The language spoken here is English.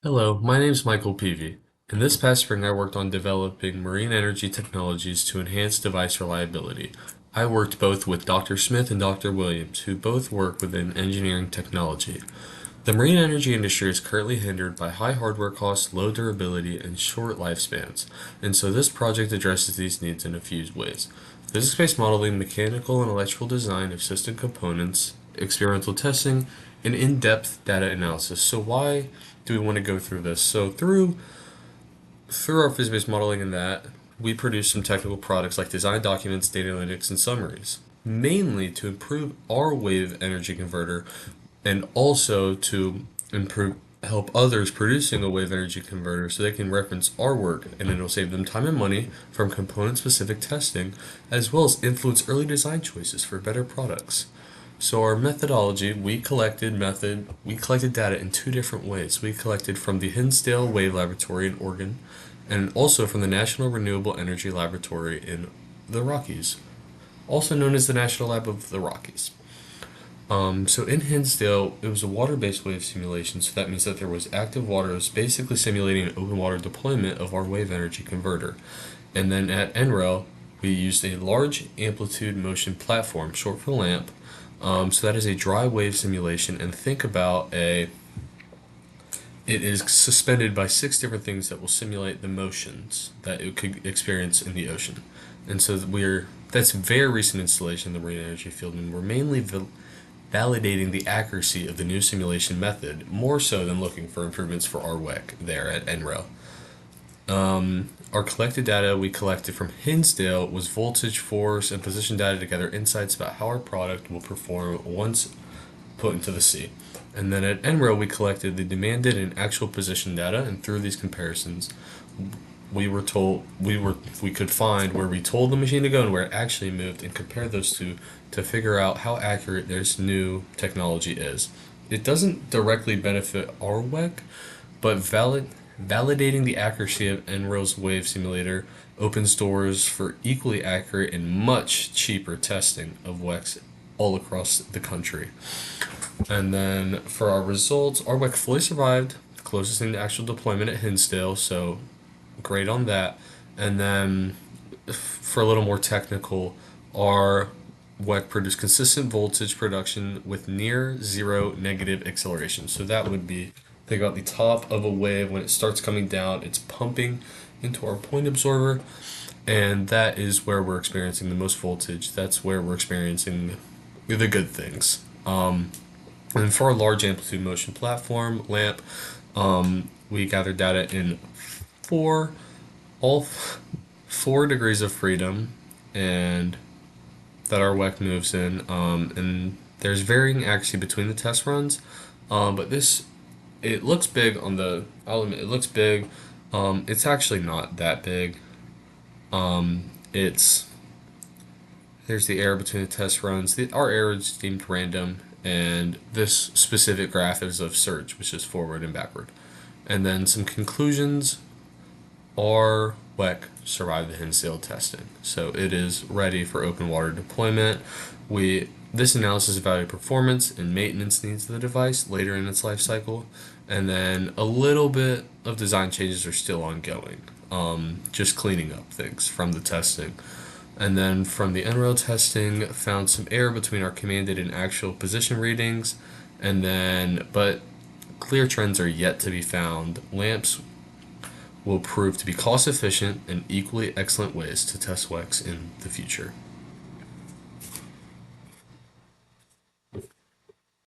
Hello, my name is Michael Peevey. In this past spring, I worked on developing marine energy technologies to enhance device reliability. I worked both with Dr. Smith and Dr. Williams, who both work within engineering technology. The marine energy industry is currently hindered by high hardware costs, low durability, and short lifespans, and so this project addresses these needs in a few ways. Physics-based modeling, mechanical and electrical design of system components, experimental testing, and in-depth data analysis. So why do we want to go through this? So through our physics-based modeling and that, we produce some technical products like design documents, data analytics, and summaries, mainly to improve our wave energy converter and also to improve help others producing a wave energy converter so they can reference our work, and it'll save them time and money from component specific testing, as well as influence early design choices for better products. So our methodology, we collected data in two different ways. We collected from the Hinsdale Wave Laboratory in Oregon, and also from the National Renewable Energy Laboratory in the Rockies, also known as the National Lab of the Rockies. So in Hinsdale, it was a water-based wave simulation, so that means that there was active water. It was basically simulating an open water deployment of our wave energy converter. And then at NREL, we used a large amplitude motion platform, short for LAMP. So that is a dry wave simulation, and think about it is suspended by six different things that will simulate the motions that it could experience in the ocean. And so that's a very recent installation in the marine energy field, and we're mainly validating the accuracy of the new simulation method, more so than looking for improvements for our WEC there at NREL. Our collected data we collected from Hinsdale was voltage, force, and position data to gather insights about how our product will perform once put into the sea. And then at NREL, we collected the demanded and actual position data, and through these comparisons, we could find where we told the machine to go and where it actually moved, and compare those two to figure out how accurate this new technology is. It doesn't directly benefit our WEC, but validating the accuracy of NREL's wave simulator opens doors for equally accurate and much cheaper testing of WECs all across the country. And then for our results, our WEC fully survived, closest thing to actual deployment at Hinsdale, so great on that. And then for a little more technical, our WEC produced consistent voltage production with near zero negative acceleration. So that would be, think about the top of a wave when it starts coming down, it's pumping into our point absorber, and that is where we're experiencing the most voltage. That's where we're experiencing the good things. And for our large amplitude motion platform, LAMP, we gathered data in four, all 4 degrees of freedom, and that our WEC moves in. And there's varying accuracy between the test runs, but it looks big on the, I'll admit, it looks big. It's actually not that big. It's There's the error between the test runs. Our error is deemed random, and this specific graph is of surge, which is forward and backward. And then some conclusions. Our WEC survived the Hinsdale testing, so it is ready for open water deployment. This analysis evaluated performance and maintenance needs of the device later in its life cycle, and then a little bit of design changes are still ongoing, just cleaning up things from the testing. And then from the NREL testing, found some error between our commanded and actual position readings, but clear trends are yet to be found. LAMPs will prove to be cost efficient and equally excellent ways to test WECs in the future.